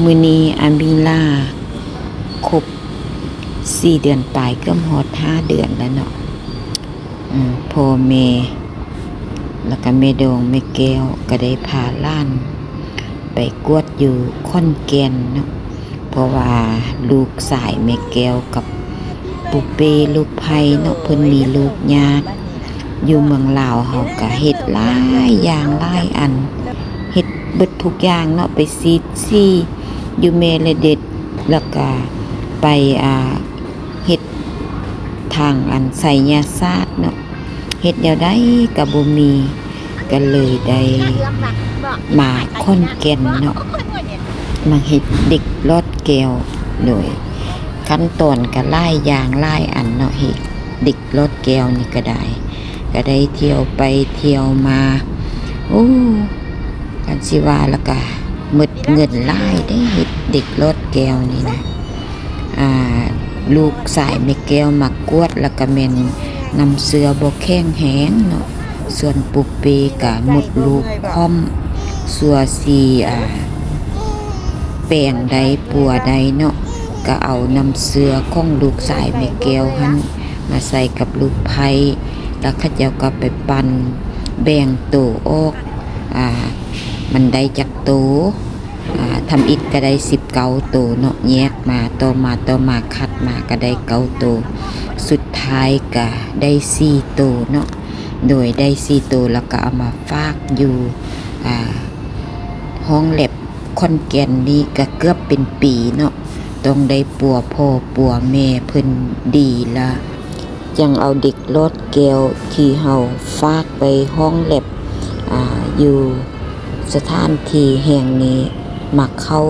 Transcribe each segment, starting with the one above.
มื้อนี้อามิลาครบ4 เดือนปลายเกือบฮอด5 เดือนแล้วเนาะพ่อแม่แล้วก็แม่ดงแม่แก้วก็ได้พาหล้านไปกวดอยู่ขอนแก่นเนาะเพราะว่าลูกสายแม่แก้วกับปุเป้ลูกไผ่เนาะเพิ่นมีลูกยากอยู่เมืองลาวเฮาก็เฮ็ดหลายอย่างหลายอันเฮ็ดเบิดทุกอย่างเนาะไปซีดซี่อยู่เมละเด็ดแล้วก็ไปเฮ็ดทางอันไสยศาสตร์เนาะเฮ็ดแนวใดก็บ่มีก็เลยได้มาขอนแก่นเนาะมาเฮ็ดเด็กลอดแก้วโดยขั้นตอนก็หลายอย่างหลายอันเนาะเฮ็ดเด็กลอดแก้วนี่ก็ได้เที่ยวไปเที่ยวมากันสิว่าแล้วก็หมดเงินหลายได้เฮ็ดเด็กลอดแก้วนี่นะลูกสายแม่แก้วมากวดแล้วก็แม่นนำเสือบ่แข็งแหงเนาะส่วนปุเปก็หมดลูกพร้อมสัวสีแป้งใดปัวใดเนาะก็เอานำเสือของลูกสายแม่แก้วหั่นมาใส่กับลูกไผ่แล้วเขาเจ้าก็ไปปั่นแบ่งโตออกมันได้จักโตทำอิฐก็ได้19 โตเนาะแยกมาต่อมาคัดมาก็ได้9 โตสุดท้ายก็ได้4 โตเนาะโดยได้4 โตแล้วก็เอามาฝากอยู่ห้องแลบขอนแก่นนี่ก็เกือบเป็นปีเนาะต้องได้ปัวพ่อปัวแม่เพิ่นดีละยังเอาเด็กลอดแก้วที่เฮาฝากไปห้องแลบอยู่สถานที่แห่งนี้มาเข้า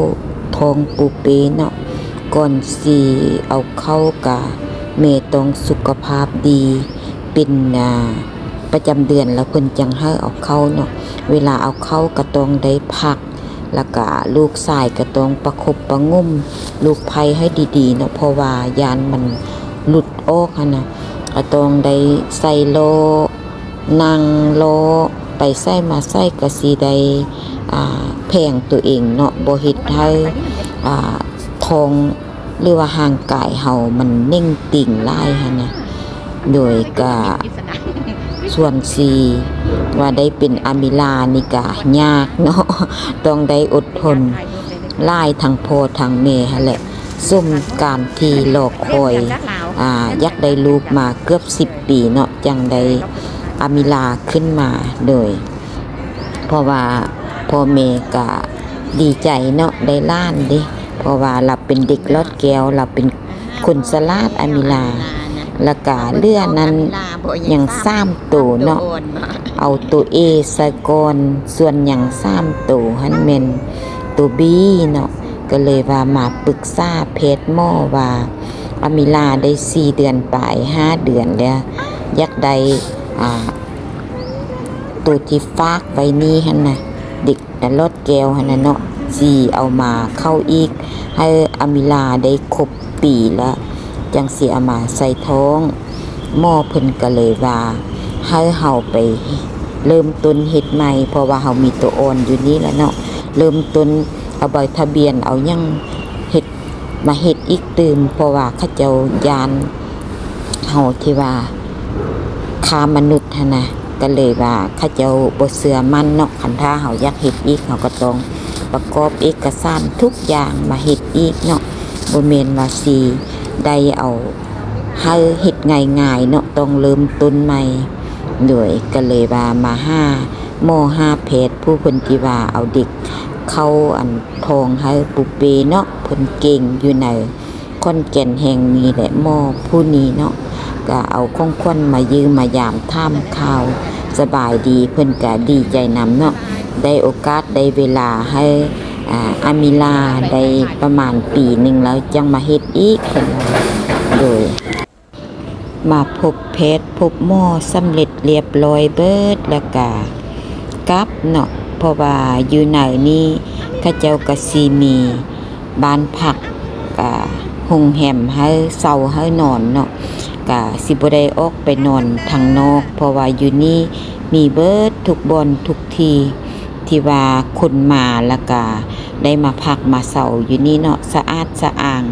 ทองปูเปเนาะก่อนสิเอาเข้ากะแม่ต้องสุขภาพดีเป็นประจำเดือนแล้วเพิ่นจังให้เอาเข้าเนาะเวลาเอาเข้าก็ต้องได้พักแล้วก็ลูกชายก็ต้องประคบประงมลูกไผ่ให้ดีๆเนาะเพราะว่ายานมันหลุดออกนะก็ต้องได้ใส่โลนั่งโลไปใส่มาใส่ก็สิได้แพงตัวเองเนาะบ่เฮ็ดให้ท้องหรือว่าห่างกายเฮามันเน่งติ่งหลายหั่นนะโดยก็ส่วนว่าได้เป็นอามิลานี่ก็ยากเนาะต้องได้อดทนหลายทั้งพ่อทั้งแม่หั่นแหละซุ่มการที่รอคอยอยากได้ลูกมาเกือบ10 ปีเนาะจังได้อามิลาขึ้นมาโดยเพราะว่าพ่อแม่ก็ดีใจเนาะได้ล้านดิเพราะว่าเราเป็นเด็กลอดแก้วเราเป็นคนสลาดอามิลาแล้วก็เลือนั้นยัง3 ตัวเนาะเอาตัว A ใส่ก่อนส่วนยัง3 ตัวหันแม่นตัว B เนาะก็เลยว่ามาปรึกษาแพทย์หมอว่าอามิลาได้4 เดือนปลาย5 เดือนแล้วอยากได้ตัวที่ฝากไว้นี้หั่นน่ะเด็กลอดแก้วหั่นน่ะเนาะสิเอามาเข้าอีกให้อามิลาได้ครบปีแล้วจังสิเอามาใส่ท้องหมอเพิ่นก็เลยว่าให้เฮาไปเริ่มต้นเฮ็ดใหม่เพราะว่าเฮามีตัวอ่อนอยู่นี่แล้วเนาะเริ่มต้นเอาใบทะเบียนเอายังเฮ็ดมาเฮ็ดอีกตื่มเพราะว่าเขาเจ้ายานเฮาที่ว่าค้ามนุษย์หั่นน่ะก็เลยว่าเขาเจ้าบ่เชื่อมั่นเนาะคันถ้าเฮาอยากเฮ็ดอีกเฮาก็ต้องประกอบเอกสารทุกอย่างมาเฮ็ดอีกเนาะบ่แม่นว่าสิได้เอาให้เฮ็ดง่ายๆเนาะต้องเริ่มต้นใหม่โดยก็เลยว่ามาหมอแพทย์ผู้เพิ่นที่ว่าเอาเด็กเข้าอันทองให้ปุเปเนาะเพิ่นเก่งอยู่ในขอนแก่นแห่งนี้แหละหมอผู้นี้เนาะก็เอาของขวัญมายืมมายามท่ามข่าวสบายดีเพิ่นก็ดีใจนำเนาะได้โอกาสได้เวลาให้อามิลาได้ประมาณปีหนึ่งแล้วจังมาเฮ็ดอีกเพิ่นโดยมาพบแพทย์พบหมอสำเร็จเรียบร้อยเบิดแล้วก็กลับเนาะเพราะว่าอยู่ไหนนี่เขาเจ้าก็สิมีบ้านพักโรงแรมให้เช่าให้นอนเนาะก็สิบ่ได้ออกไปนอนทางนอกเพราะว่าอยู่นี่มีเบิดทุกบ่อนทุกที่ที่ว่าคนมาแล้วก็ ได้มาพักมาเศร้าอยู่นี่เนาะสะอาดสะอ้าง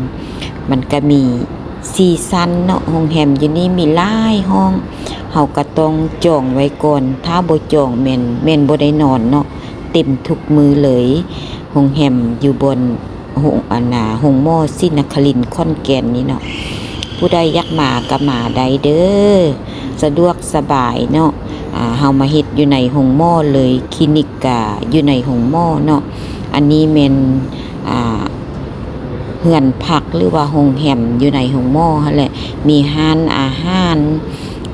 มันก็มีซีซันเนาะโรงแรมอยู่นี่มีหลายห้องเฮาก็ต้องจองไว้ก่อนถ้าบ่จองแม่นบ่ได้นอนเนาะเต็มทุกมือเลยโรงแรมอยู่บนหงมอศรีนครินทร์ขอนแก่นนี่เนาะผู้ใดอยากมาก็มาได้เด้อสะดวกสบายเนาะเฮามาเฮ็ดอยู่ในหงมอเลยคลินิกก็อยู่ในหงมอเนาะอันนี้แม่นเฮือนพักหรือว่าโรงแรมอยู่ในหงมอหั่นแหละมีร้านอาหาร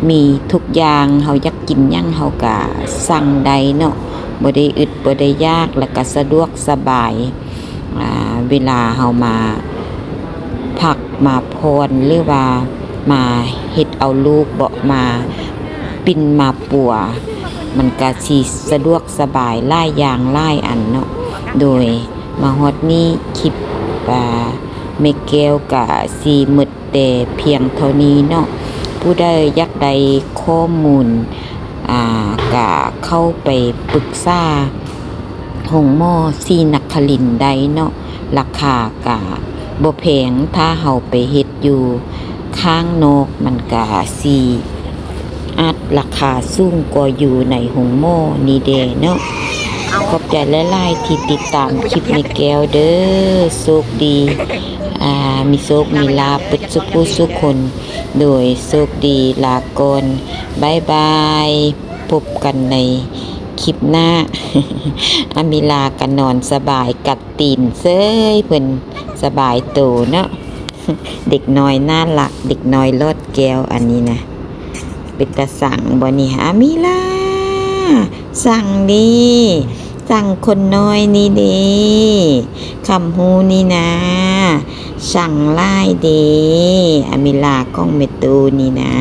มีทุกอย่างเฮาอยากกินหยังเฮาก็สั่งได้เนาะบ่ได้อึดบ่ได้ยากแล้วก็สะดวกสบายเวลาเฮามาพักมาพรหรือว่ามาเฮ็ดเอาลูกบ่มาปิ่นมาปัวมันก็สิสะดวกสบายหลายอย่างหลายอันเนาะโดยมาฮอดนี้คลิปแม่แก้วก็สิหมดแต่เพียงเท่านี้เนาะผู้ใดอยากได้ข้อมูลก็เข้าไปปรึกษาหงมอศรีนครินทร์ได้เนาะราคาก็บ่แพงถ้าเฮาไปเฮ็ดอยู่ข้างนอกมันก็สิอาจราคาสูงกว่าอยู่ในหงมอนี่เด้เนาะขอบใจหลายๆที่ติดตามคลิปแม่แก้วเด้อโชคดีมีโชคมีลาภเปิดสุขผู้สุขคนโดยโชคดีลาก่อนบ๊ายบายพบกันในคลิปหน้า มีลากันนอนสบายกัดตีนเซ้ยเพิ่นสบายโตเนาะ เด็กน้อยน่ารักเด็กน้อยลอดแก้วอันนี้นะเป็นตาสั่งบ่นี่มีลาสั่งดีสั่งคนน้อยนี่ดีคำฮูนี่นะสั่งไล่ดีมีลากล้องเมตูนี่นะ